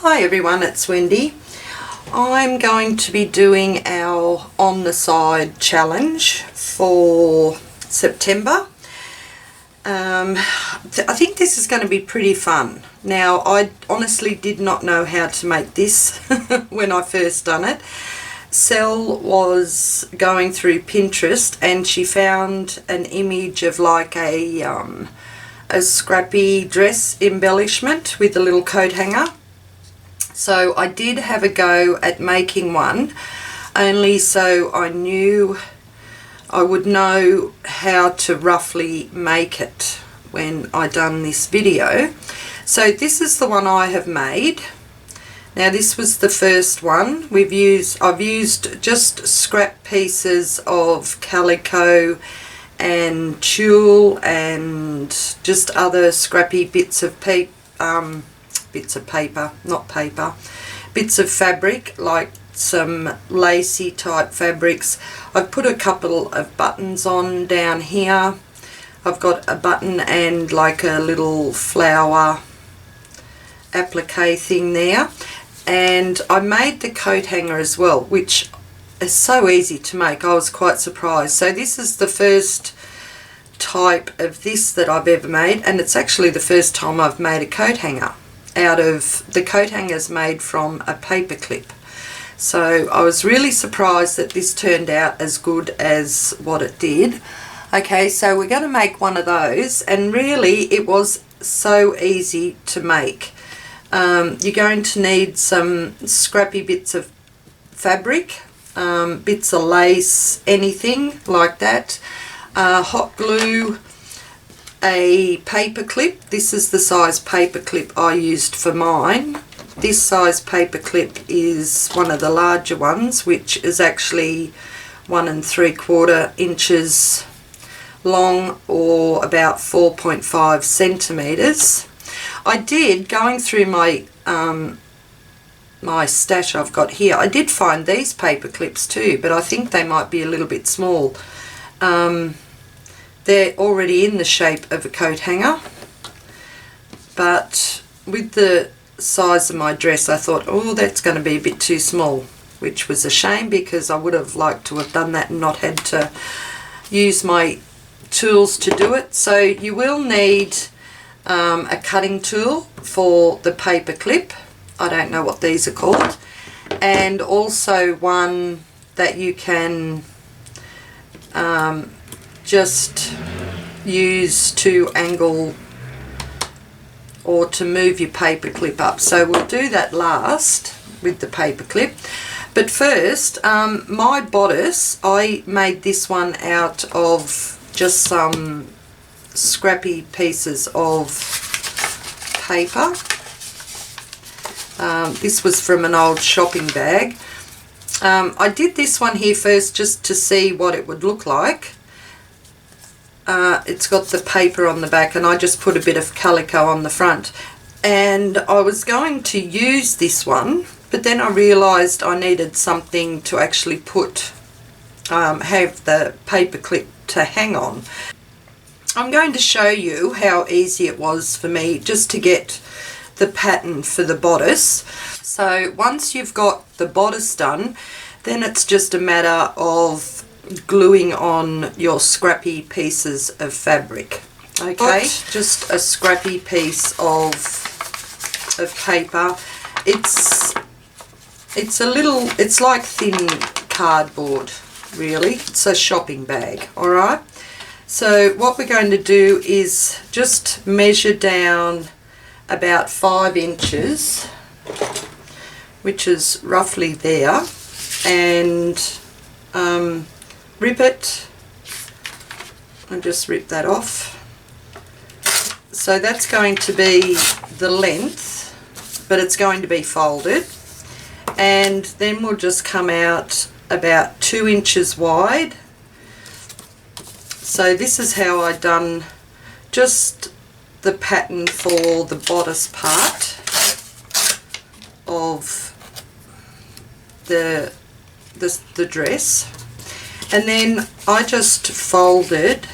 Hi everyone, it's Wendy. I'm going to be doing our on the side challenge for September. I think this is going to be pretty fun. Now, I honestly did not know how to make this when I first done it. Sel was going through Pinterest and she found an image of like a Scrappy dress embellishment with a little coat hanger. So I did have a go at making one, only so I knew I would know how to roughly make it when I done this video. So this is the one I have made. Now this was the first one. I've used just scrap pieces of calico and tulle and just other scrappy bits of fabric, like some lacy type fabrics. I've put a couple of buttons on down here. I've got a button and like a little flower applique thing there, and I made the coat hanger as well, which is so easy to make. I was quite surprised. So this is the first type of this that I've ever made, and it's actually the first time I've made a coat hanger out of the coat hangers made from a paper clip. So I was really surprised that this turned out as good as what it did. Okay, so we're going to make one of those, and really it was so easy to make. You're going to need some scrappy bits of fabric, bits of lace, anything like that, hot glue, a paper clip. This is the size paper clip I used for mine. This size paper clip is one of the larger ones, which is actually 1 3/4 inches long, or about 4.5 centimeters. I did, going through my my stash I've got here, I did find these paper clips too, but I think they might be a little bit small. They're already in the shape of a coat hanger, but with the size of my dress I thought, oh, that's going to be a bit too small, which was a shame because I would have liked to have done that and not had to use my tools to do it. So you will need a cutting tool for the paper clip. I don't know what these are called, and also one that you can just use to angle or to move your paper clip up. So we'll do that last with the paper clip. But first, my bodice, I made this one out of just some scrappy pieces of paper. This was from an old shopping bag. I did this one here first just to see what it would look like. It's got the paper on the back, and I just put a bit of calico on the front, and I was going to use this one, but then I realised I needed something to actually put have the paper clip to hang on. I'm going to show you how easy it was for me just to get the pattern for the bodice. So once you've got the bodice done, then it's just a matter of gluing on your scrappy pieces of fabric. Okay, just a scrappy piece of paper. It's like thin cardboard, really. It's a shopping bag. All right, so what we're going to do is just measure down about 5 inches, which is roughly there, and rip it, and just rip that off. So that's going to be the length, but it's going to be folded, and then we'll just come out about 2 inches wide. So this is how I done just the pattern for the bodice part of the dress. And then I just folded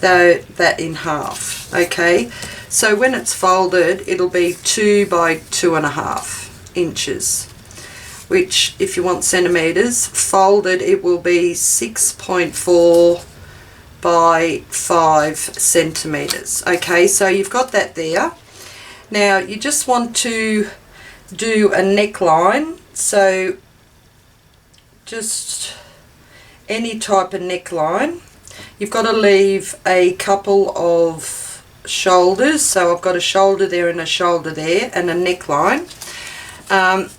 that in half. Okay, so when it's folded, it'll be 2 by 2.5 inches, which if you want centimetres, folded it will be 6.4 by 5 centimetres. Okay, so you've got that there. Now you just want to do a neckline, so just any type of neckline. You've got to leave a couple of shoulders, so I've got a shoulder there and a shoulder there and a neckline.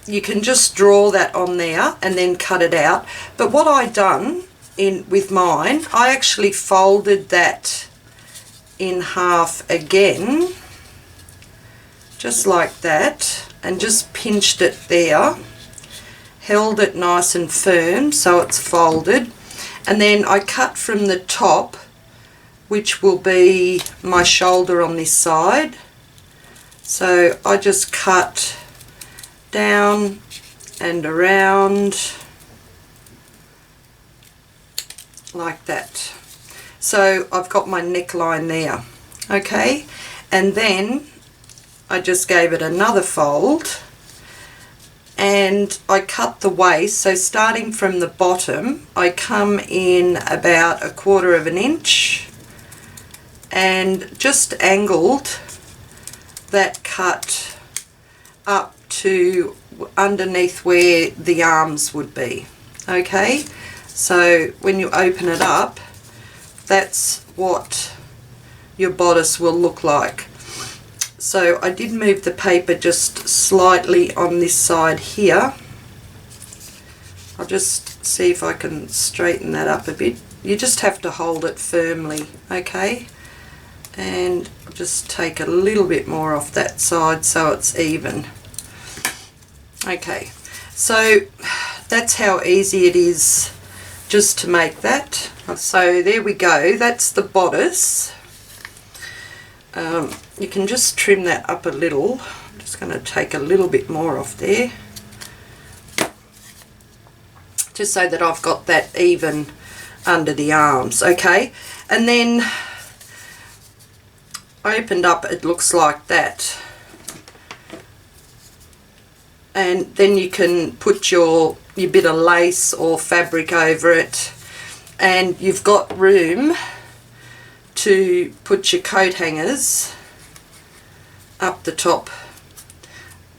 You can just draw that on there and then cut it out, but what I done with mine, I actually folded that in half again, just like that, and just pinched it there, held it nice and firm so it's folded, and then I cut from the top, which will be my shoulder on this side. So I just cut down and around like that. So I've got my neckline there. Okay, and then I just gave it another fold and I cut the waist. So starting from the bottom, I come in about 1/4 of an inch and just angled that cut up to underneath where the arms would be. Okay, so when you open it up, that's what your bodice will look like. So I did move the paper just slightly on this side here. I'll just see if I can straighten that up a bit. You just have to hold it firmly, okay? And I'll just take a little bit more off that side so it's even. Okay, so that's how easy it is just to make that. So there we go, that's the bodice. You can just trim that up a little. I'm just going to take a little bit more off there, just so that I've got that even under the arms. Okay, and then opened up, it looks like that, and then you can put your bit of lace or fabric over it, and you've got room to put your coat hangers up the top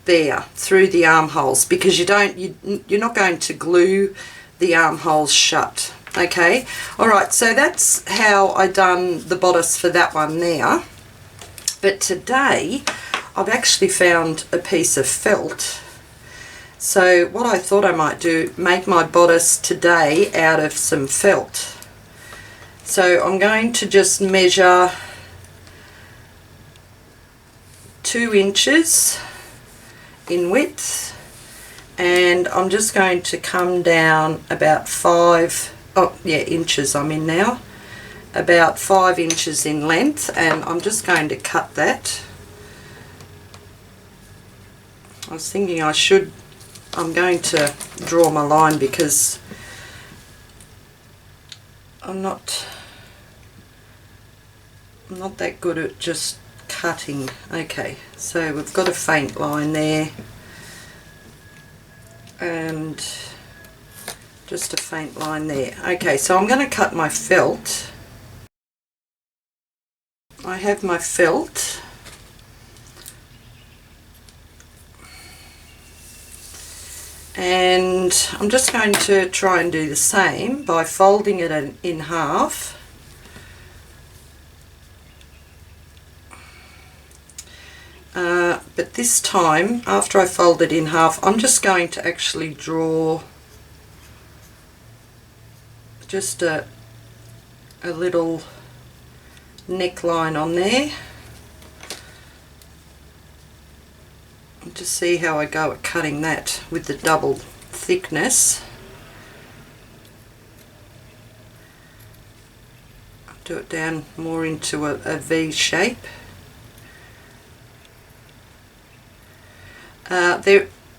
there through the armholes, because you're not going to glue the armholes shut. Okay, alright, so that's how I done the bodice for that one there. But today I've actually found a piece of felt. So what I thought I might do, make my bodice today out of some felt. So I'm going to just measure 2 inches in width, and I'm just going to come down about 5 inches I'm in now, about 5 inches in length, and I'm just going to cut that. I was thinking I'm going to draw my line because I'm not that good at just cutting. Okay, so we've got a faint line there and just a faint line there. Okay, so I'm going to cut my felt. I have my felt, and I'm just going to try and do the same by folding it in half. But this time, after I fold it in half, I'm just going to actually draw just a little neckline on there, and to see how I go at cutting that with the double thickness. I'll do it down more into a V shape.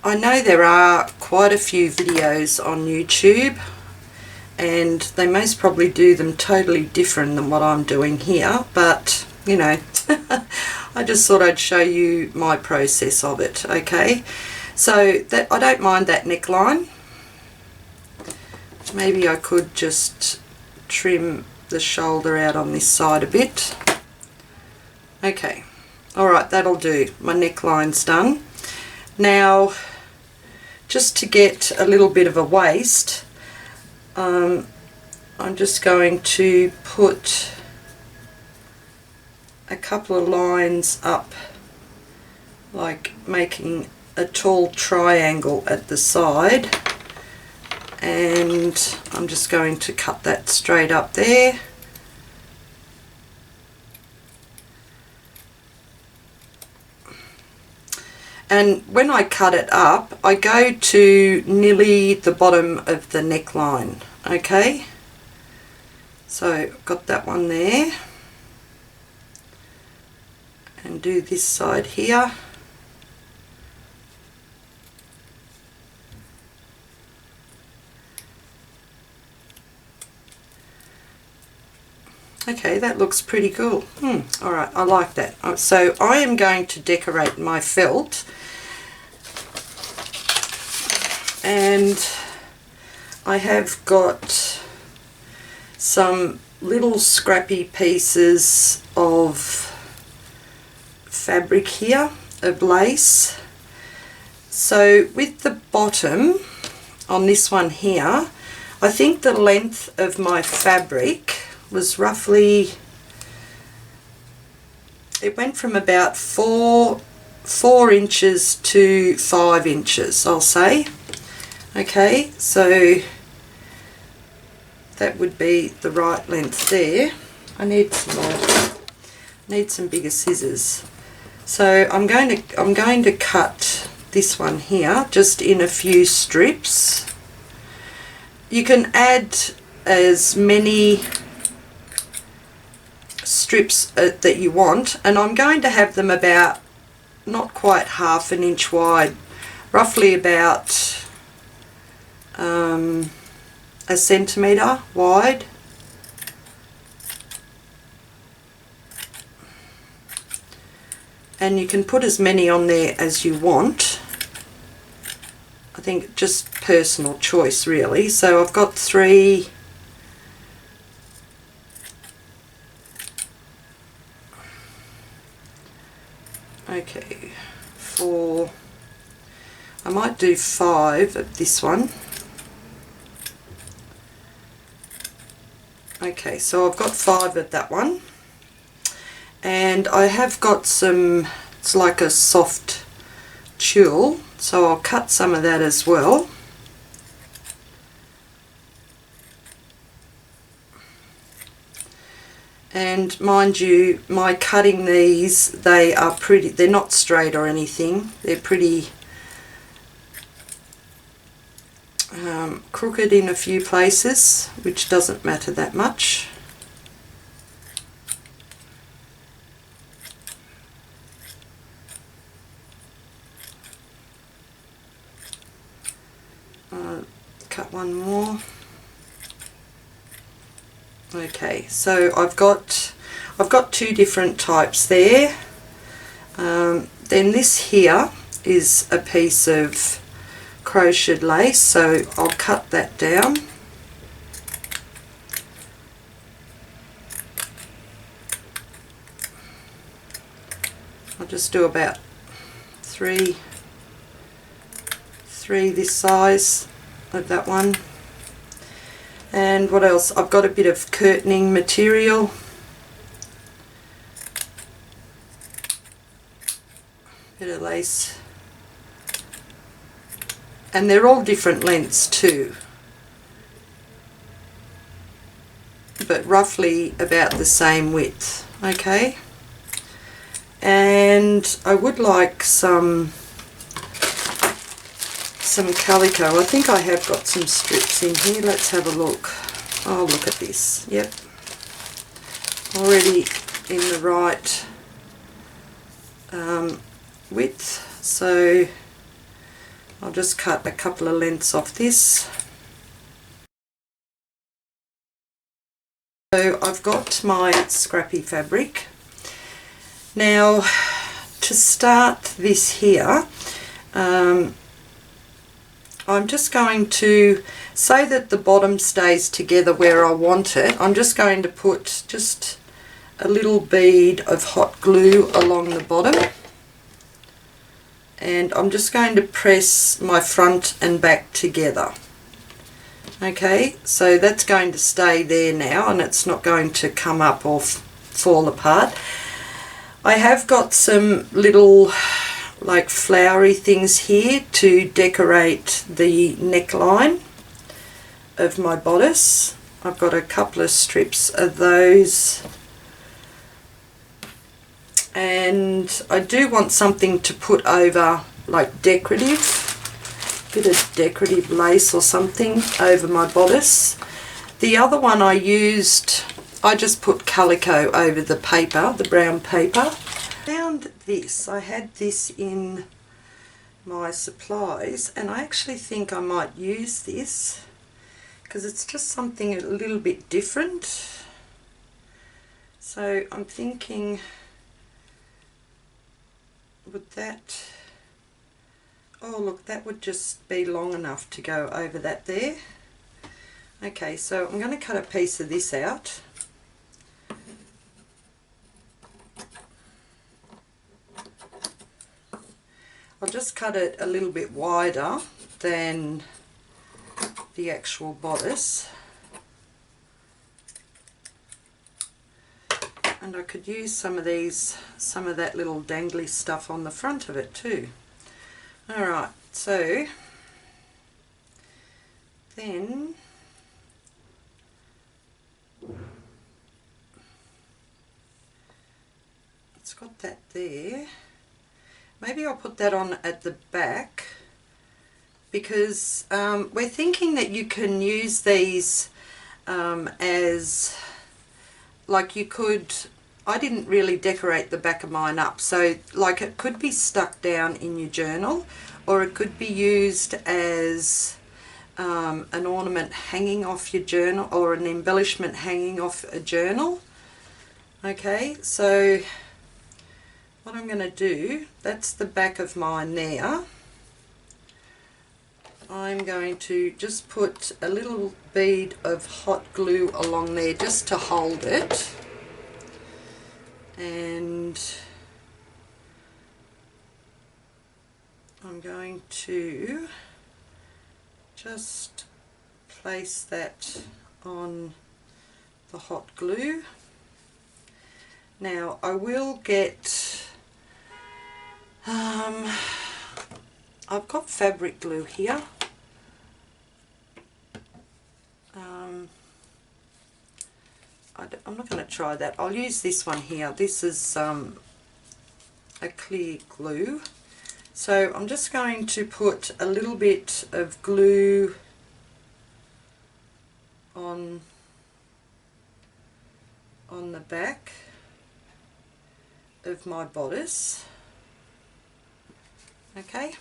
I know there are quite a few videos on YouTube, and they most probably do them totally different than what I'm doing here, but you know, I just thought I'd show you my process of it. Okay, So that I don't mind that neckline. Maybe I could just trim the shoulder out on this side a bit. Okay, alright, that'll do. My neckline's done. Now, just to get a little bit of a waist, I'm just going to put a couple of lines up, like making a tall triangle at the side, and I'm just going to cut that straight up there. And when I cut it up, I go to nearly the bottom of the neckline. Okay, so I've got that one there, and do this side here. Okay, that looks pretty cool. Alright, I like that. So I am going to decorate my felt, and I have got some little scrappy pieces of fabric here, of lace. So with the bottom on this one here, I think the length of my fabric was roughly, it went from about 4 inches to 5 inches, I'll say. Okay, so that would be the right length there. I need some bigger scissors. So I'm going to cut this one here just in a few strips. You can add as many strips that you want, and I'm going to have them about not quite ½ an inch wide, roughly about a centimetre wide. And you can put as many on there as you want. I think just personal choice really. So I've got 3. Okay, 4. I might do 5 of this one. Okay, so I've got 5 of that one. And I have got some, it's like a soft tulle, so I'll cut some of that as well. And mind you, my cutting these, they are pretty, they're not straight or anything, they're pretty crooked in a few places, which doesn't matter that much. Cut one more. Okay, so I've got 2 different types there. Then this here is a piece of crocheted lace, so I'll cut that down. I'll just do about 3 this size of that one. And what else? I've got a bit of curtaining material. Bit of lace. And they're all different lengths too, but roughly about the same width. Okay. And I would like some calico. I think I have got some strips in here. Let's have a look. Oh, look at this. Yep. Already in the right width. So I'll just cut a couple of lengths off this. So I've got my scrappy fabric. Now to start this here, I'm just going to, so that the bottom stays together where I want it, I'm just going to put just a little bead of hot glue along the bottom, and I'm just going to press my front and back together. Okay, so that's going to stay there now, and it's not going to come up or fall apart. I have got some little like flowery things here to decorate the neckline of my bodice. I've got a couple of strips of those, and I do want something to put over, like decorative, bit of decorative lace or something over my bodice. The other one I just put calico over the paper, the brown paper. I found this, I had this in my supplies, and I actually think I might use this because it's just something a little bit different. So I'm thinking, would that, oh look, that would just be long enough to go over that there. Okay, so I'm going to cut a piece of this out. I'll just cut it a little bit wider than the actual bodice. And I could use some of that little dangly stuff on the front of it too. Alright, so then it's got that there. Maybe I'll put that on at the back, because we're thinking that you can use these as, like you could, I didn't really decorate the back of mine up, so like it could be stuck down in your journal, or it could be used as an ornament hanging off your journal, or an embellishment hanging off a journal. Okay, so what I'm going to do, that's the back of mine there. I'm going to just put a little bead of hot glue along there just to hold it, and I'm going to just place that on the hot glue. Now I will get, I've got fabric glue here. I'm not going to try that. I'll use this one here. This is a clear glue. So I'm just going to put a little bit of glue on the back of my bodice. Okay,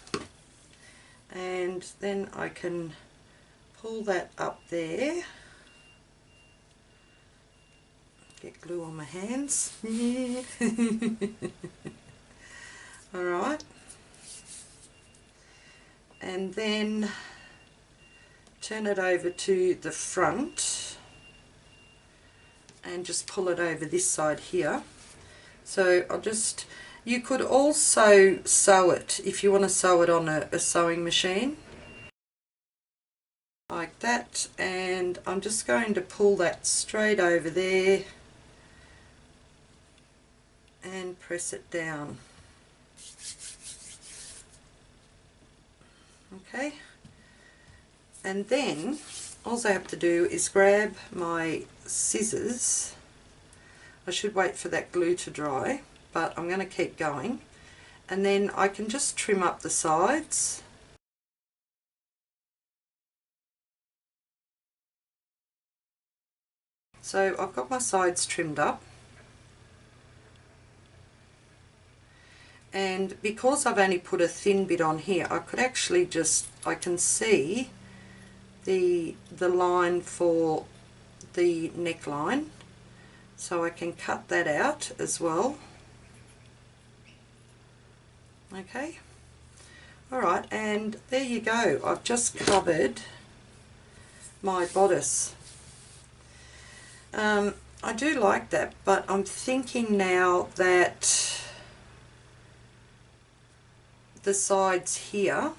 and then I can pull that up there. Get glue on my hands. Yeah. Alright, and then turn it over to the front and just pull it over this side here. So I'll just, you could also sew it if you want to sew it on a sewing machine like that, and I'm just going to pull that straight over there and press it down. Okay, and then all I have to do is grab my scissors. I should wait for that glue to dry, but I'm going to keep going, and then I can just trim up the sides. So I've got my sides trimmed up, and because I've only put a thin bit on here, I could actually just, I can see the line for the neckline, so I can cut that out as well. Okay, alright. Alright, and there you go. I've just covered my bodice. I do like that, but I'm thinking now that the sides here,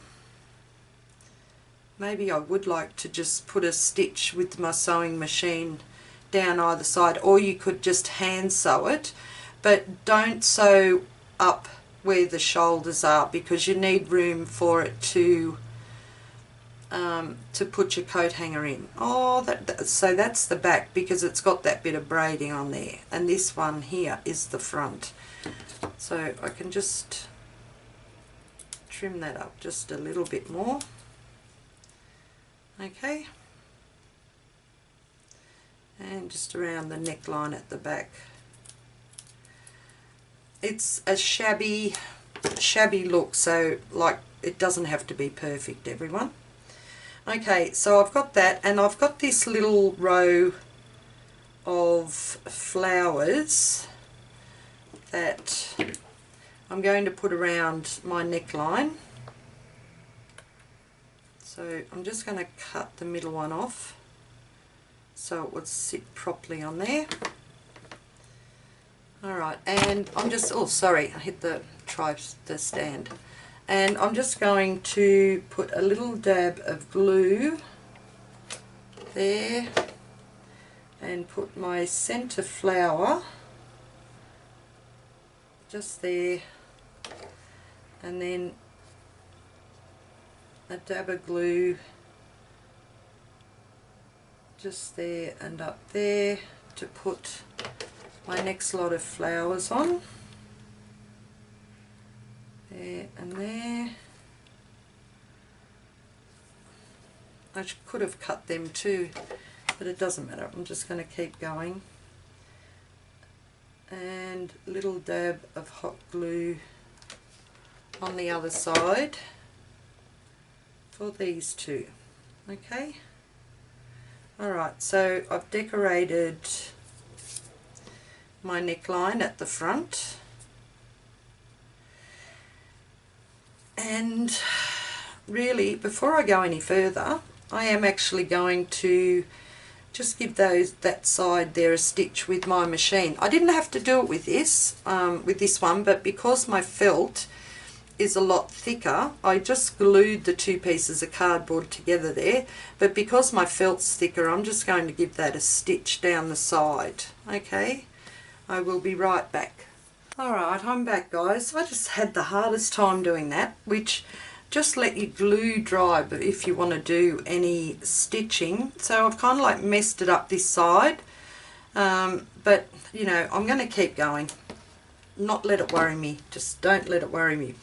maybe I would like to just put a stitch with my sewing machine down either side, or you could just hand sew it, but don't sew up where the shoulders are because you need room for it to put your coat hanger in. Oh, so that's the back because it's got that bit of braiding on there, and this one here is the front. So I can just trim that up just a little bit more. Okay, and just around the neckline at the back. It's a shabby look, so like it doesn't have to be perfect, everyone. Okay, so I've got that, and I've got this little row of flowers that I'm going to put around my neckline. So I'm just going to cut the middle one off so it would sit properly on there. Alright, and I'm just, oh sorry, I hit the stand. And I'm just going to put a little dab of glue there and put my centre flower just there, and then a dab of glue just there and up there to put my next lot of flowers on. There and there. I could have cut them too, but it doesn't matter. I'm just going to keep going. And a little dab of hot glue on the other side for these two. Okay. Alright, so I've decorated my neckline at the front, and really before I go any further I am actually going to just give that side there a stitch with my machine. I didn't have to do it with this one, but because my felt is a lot thicker, I just glued the two pieces of cardboard together there, but because my felt's thicker I'm just going to give that a stitch down the side. Okay, I will be right back. Alright, I'm back guys. I just had the hardest time doing that, which just let your glue dry but if you want to do any stitching. So I've kind of like messed it up this side, but you know, I'm going to keep going. Not let it worry me, just don't let it worry me.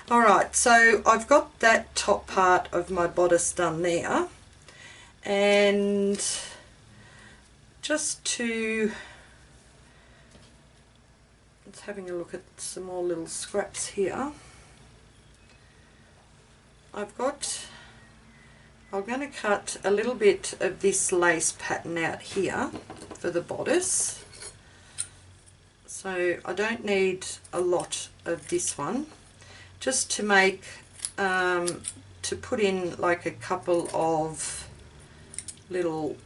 Alright, so I've got that top part of my bodice done there, and just to, let's having a look at some more little scraps here. I'm going to cut a little bit of this lace pattern out here for the bodice. So I don't need a lot of this one, just to make, to put in like a couple of little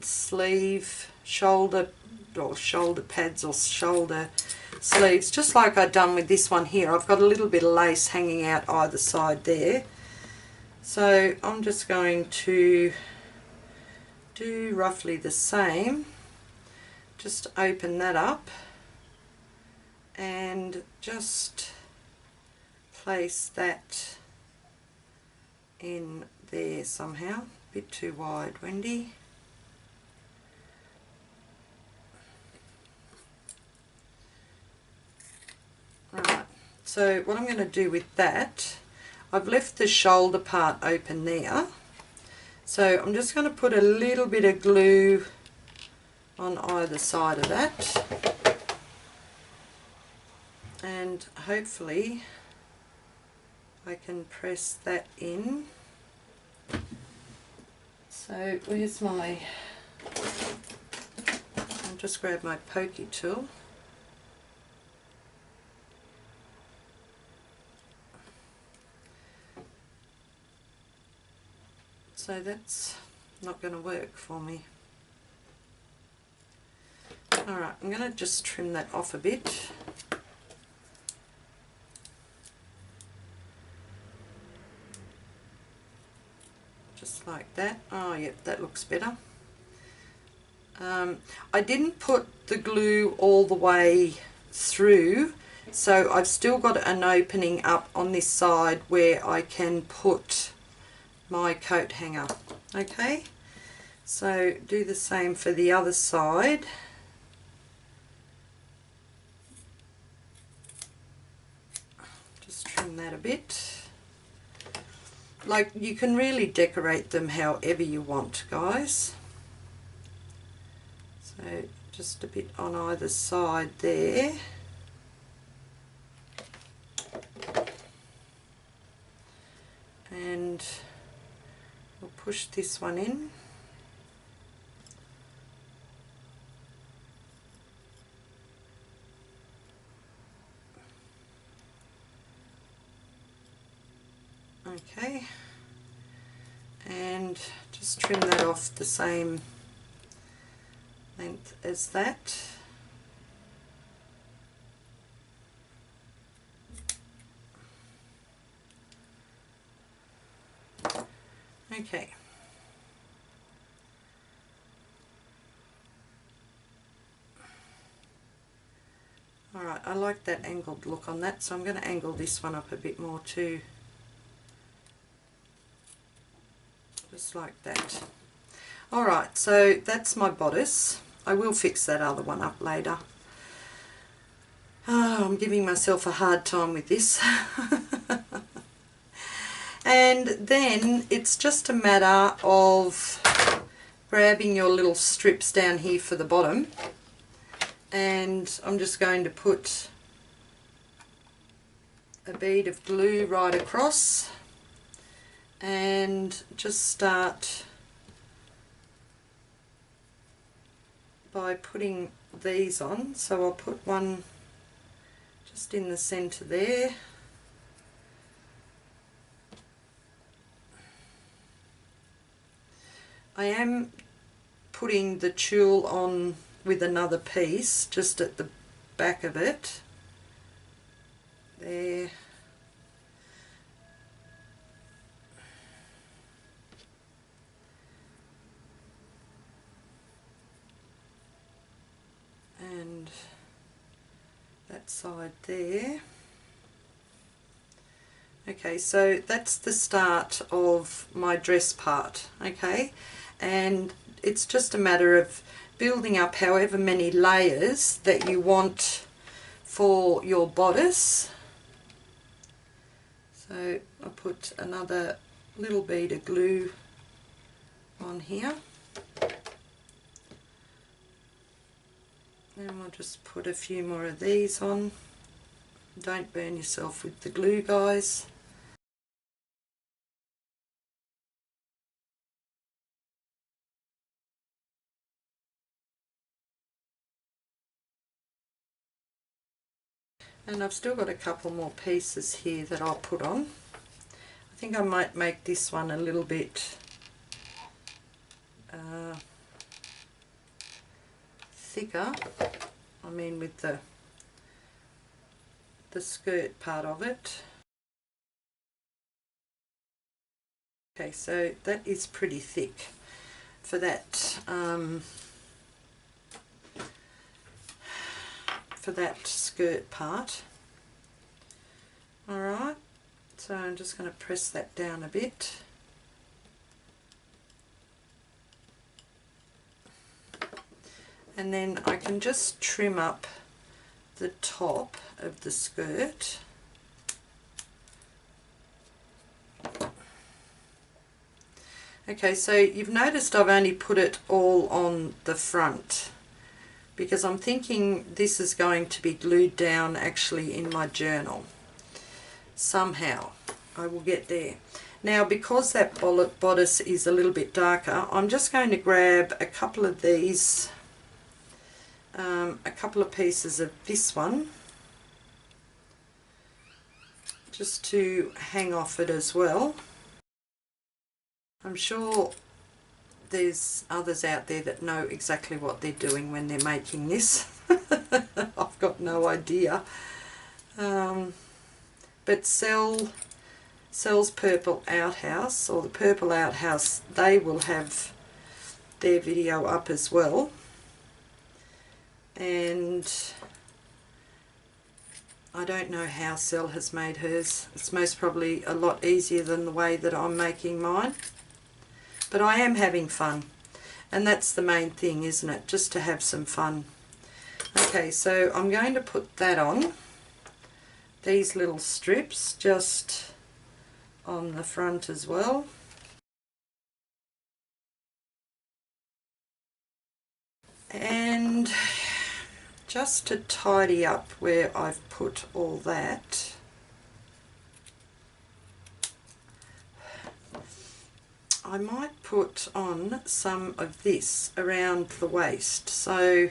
sleeve, shoulder pads or shoulder sleeves, just like I've done with this one here. I've got a little bit of lace hanging out either side there. So I'm just going to do roughly the same. Just open that up and just place that in there somehow. A bit too wide, Wendy. Right, so what I'm going to do with that, I've left the shoulder part open there, so I'm just going to put a little bit of glue on either side of that, and hopefully I can press that in. So where's my, I'll just grab my pokey tool. so that's not going to work for me. Alright, I'm going to just trim that off a bit. Just like that. Oh yep, that looks better. I didn't put the glue all the way through, so I've still got an opening up on this side where I can put my coat hanger. Okay, so do the same for the other side. Just trim that a bit. Like, you can really decorate them however you want, guys. So just a bit on either side there. And we'll push this one in. Okay, and just trim that off the same length as that. Okay. Alright, I like that angled look on that, so I'm going to angle this one up a bit more too. Just like that. Alright, so that's my bodice. I will fix that other one up later. Oh, I'm giving myself a hard time with this. And then it's just a matter of grabbing your little strips down here for the bottom, and I'm just going to put a bead of glue right across and just start by putting these on. So I'll put one just in the centre there. I am putting the tulle on with another piece just at the back of it. There. And that side there. Okay, so that's the start of my dress part, okay? And it's just a matter of building up however many layers that you want for your bodice. So I'll put another little bead of glue on here. And we'll just put a few more of these on. Don't burn yourself with the glue, guys. And I've still got a couple more pieces here that I'll put on. I think I might make this one a little bit thicker. I mean, with the skirt part of it. Okay, so that is pretty thick for that skirt part. Alright, so I'm just going to press that down a bit. And then I can just trim up the top of the skirt. Okay, so you've noticed I've only put it all on the front because I'm thinking this is going to be glued down actually in my journal. Somehow I will get there. Now, because that bodice is a little bit darker, I'm just going to grab a couple of these, a couple of pieces of this one, just to hang off it as well. I'm sure there's others out there that know exactly what they're doing when they're making this. I've got no idea. But Cell's Purple Outhouse, or the Purple Outhouse, they will have their video up as well. And I don't know how Cell has made hers. It's most probably a lot easier than the way that I'm making mine. But I am having fun. And that's the main thing, isn't it? Just to have some fun. Okay, so I'm going to put that on. These little strips just on the front as well. And just to tidy up where I've put all that, I might put on some of this around the waist. So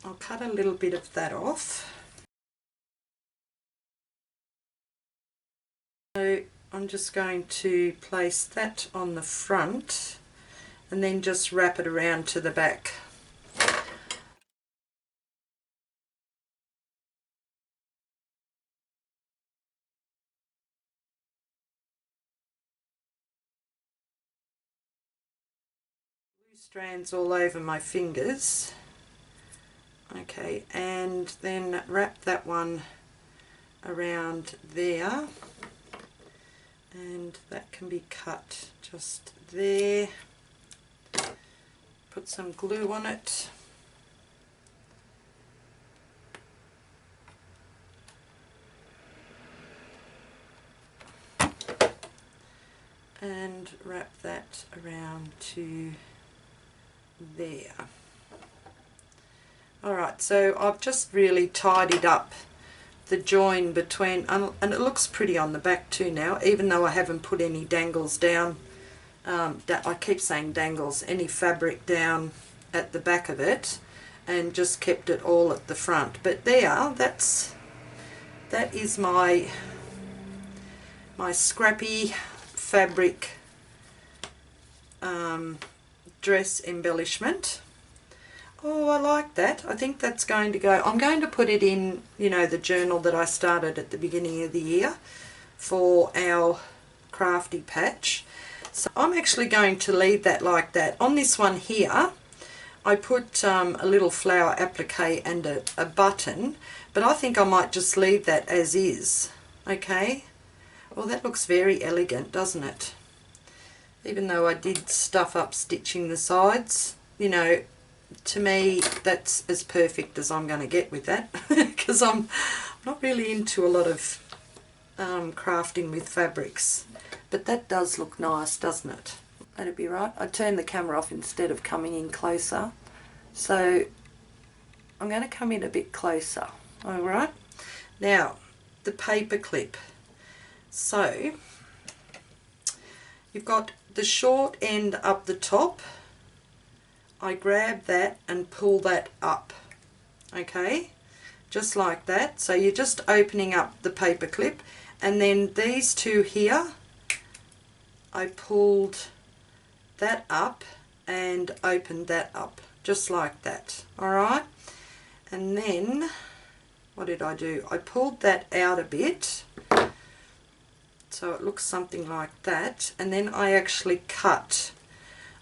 I'll cut a little bit of that off. So I'm just going to place that on the front and then just wrap it around to the back. Blue strands all over my fingers. Okay, and then wrap that one around there, and that can be cut just there. Put some glue on it. And wrap that around to there. Alright, so I've just really tidied up the join between, and it looks pretty on the back too now, even though I haven't put any dangles down. I keep saying dangles, any fabric down at the back of it, and just kept it all at the front. But there, that is my Scrappy fabric dress embellishment. Oh, I like that. I think that's going to go. I'm going to put it in, you know, the journal that I started at the beginning of the year for our crafty patch. So I'm actually going to leave that like that. On this one here, I put a little flower applique and a button, but I think I might just leave that as is. Okay. Well, that looks very elegant, doesn't it? Even though I did stuff up stitching the sides, you know, to me that's as perfect as I'm going to get with that, because I'm not really into a lot of crafting with fabrics. But that does look nice, doesn't it? That'd be right. I turned the camera off instead of coming in closer. So I'm going to come in a bit closer. Alright. Now, the paper clip. So you've got the short end up the top. I grab that and pull that up. Okay, just like that. So you're just opening up the paper clip, and then these two here, I pulled that up and opened that up, just like that. Alright, and then what did I do? I pulled that out a bit so it looks something like that, and then I actually cut.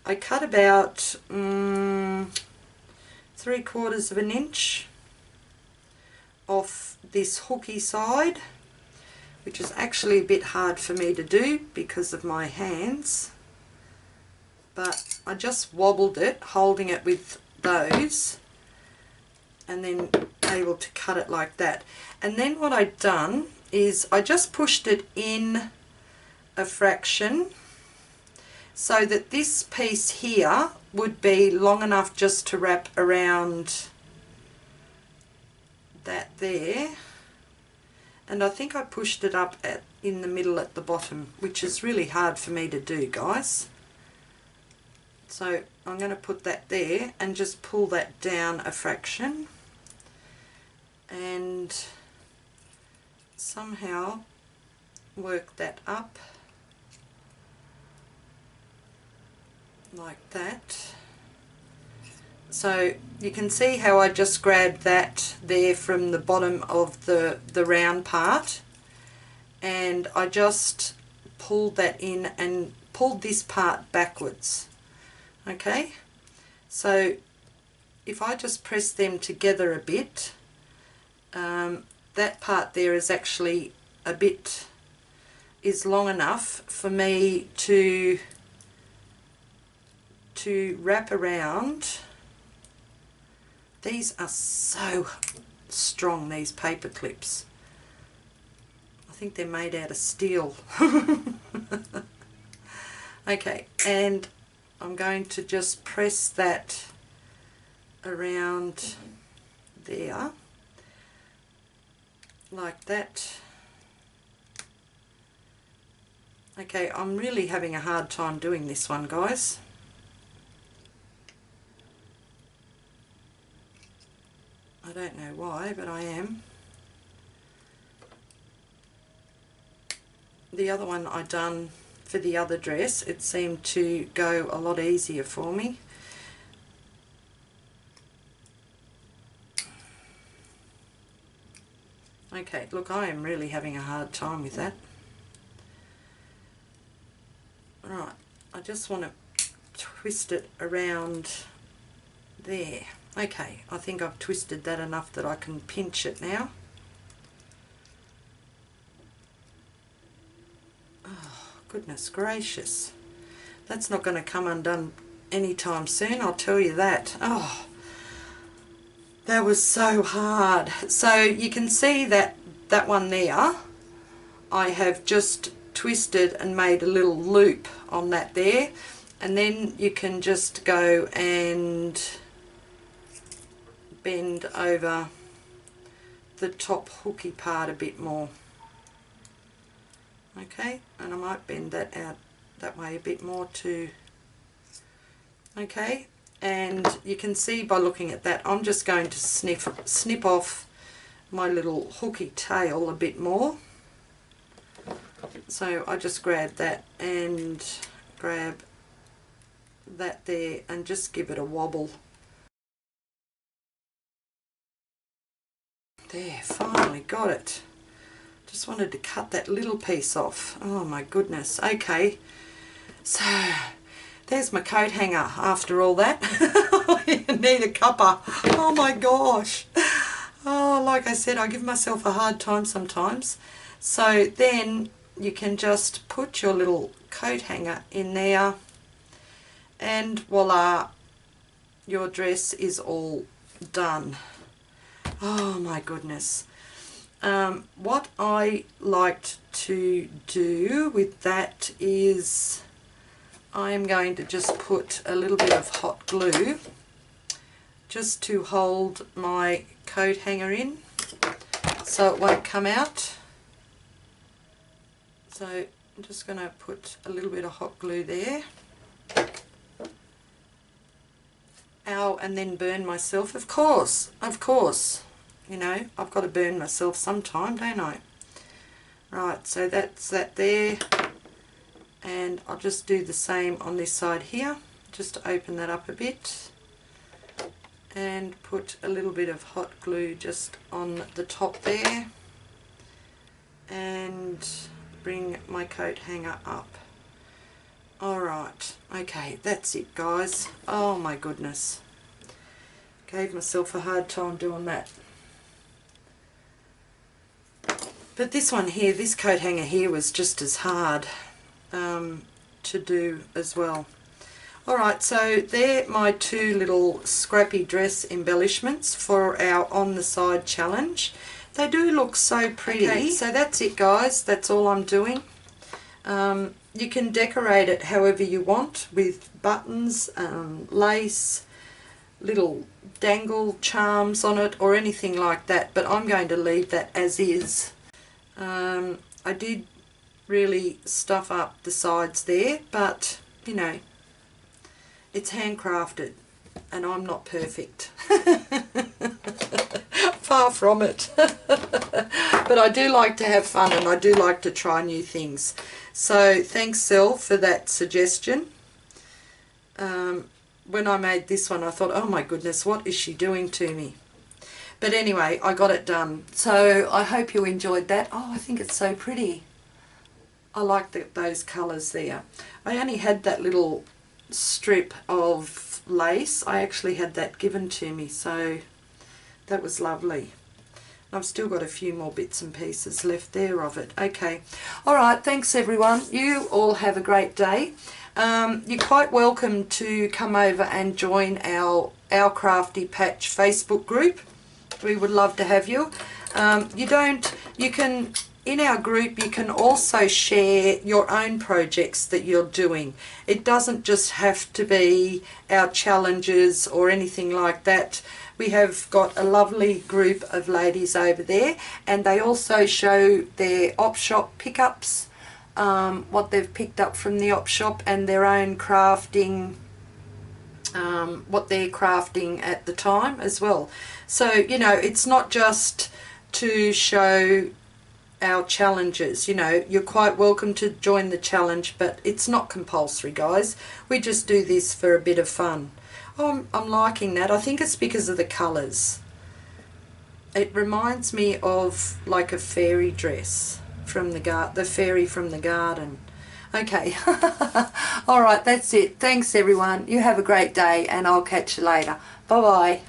I cut about 3/4 of an inch off this hooky side, which is actually a bit hard for me to do because of my hands, but I just wobbled it, holding it with those, and then able to cut it like that. And then what I'd done is I just pushed it in a fraction so that this piece here would be long enough just to wrap around that there, and I think I pushed it up in the middle at the bottom, which is really hard for me to do, guys. So I'm going to put that there and just pull that down a fraction, and somehow work that up like that. So you can see how I just grabbed that there from the bottom of the round part, and I just pulled that in and pulled this part backwards. Okay, so if I just press them together a bit, that part there is actually is long enough for me to wrap around. These are so strong, these paper clips. I think they're made out of steel. Okay, and I'm going to just press that around there, like that. Okay, I'm really having a hard time doing this one, guys. I don't know why, but I am. The other one I done for the other dress, it seemed to go a lot easier for me. Okay, look, I am really having a hard time with that. Right, I just want to twist it around there. Okay, I think I've twisted that enough that I can pinch it now. Oh, goodness gracious. That's not going to come undone anytime soon, I'll tell you that. Oh, that was so hard. So you can see that one there, I have just twisted and made a little loop on that there, and then you can just go and bend over the top hooky part a bit more. Okay, and I might bend that out that way a bit more too. Okay, and you can see by looking at that, I'm just going to snip off my little hooky tail a bit more. So I just grab that and grab that there and just give it a wobble. There, finally got it. Just wanted to cut that little piece off. Oh my goodness. Okay, so there's my coat hanger after all that. You need a cuppa. Oh my gosh. Oh, like I said, I give myself a hard time sometimes. So then you can just put your little coat hanger in there, and voila, your dress is all done. Oh my goodness. What I liked to do with that is I'm going to just put a little bit of hot glue just to hold my coat hanger in so it won't come out. So I'm just going to put a little bit of hot glue there. Ow, and then burn myself, of course. You know, I've got to burn myself sometime, don't I? Right, so that's that there, and I'll just do the same on this side here, just to open that up a bit, and put a little bit of hot glue just on the top there, and bring my coat hanger up. Alright, okay, that's it guys. Oh my goodness. Gave myself a hard time doing that. But this one here, this coat hanger here, was just as hard to do as well. Alright, so they're my two little Scrappy dress embellishments for our on the side challenge. They do look so pretty. Okay, so that's it guys, that's all I'm doing. You can decorate it however you want, with buttons, lace, little dangle charms on it or anything like that, but I'm going to leave that as is. I did really stuff up the sides there, but you know, it's handcrafted and I'm not perfect. Far from it. But I do like to have fun and I do like to try new things. So thanks Sel for that suggestion. when I made this one I thought, oh my goodness, what is she doing to me? But anyway, I got it done. So I hope you enjoyed that. Oh, I think it's so pretty. I like those colours there. I only had that little strip of lace. I actually had that given to me, so that was lovely. I've still got a few more bits and pieces left there of it. Okay. Alright, thanks everyone. You all have a great day. You're quite welcome to come over and join our Crafty Patch Facebook group. We would love to have you. You can, in our group, you can also share your own projects that you're doing. It doesn't just have to be our challenges or anything like that. We have got a lovely group of ladies over there, and they also show their op shop pickups, what they've picked up from the op shop, and their own crafting, what they're crafting at the time as well. So, you know, it's not just to show our challenges. You know, you're quite welcome to join the challenge, but it's not compulsory, guys. We just do this for a bit of fun. Oh, I'm liking that. I think it's because of the colours. It reminds me of like a fairy dress from the fairy from the garden. Okay. All right, that's it. Thanks everyone. You have a great day, and I'll catch you later. Bye bye.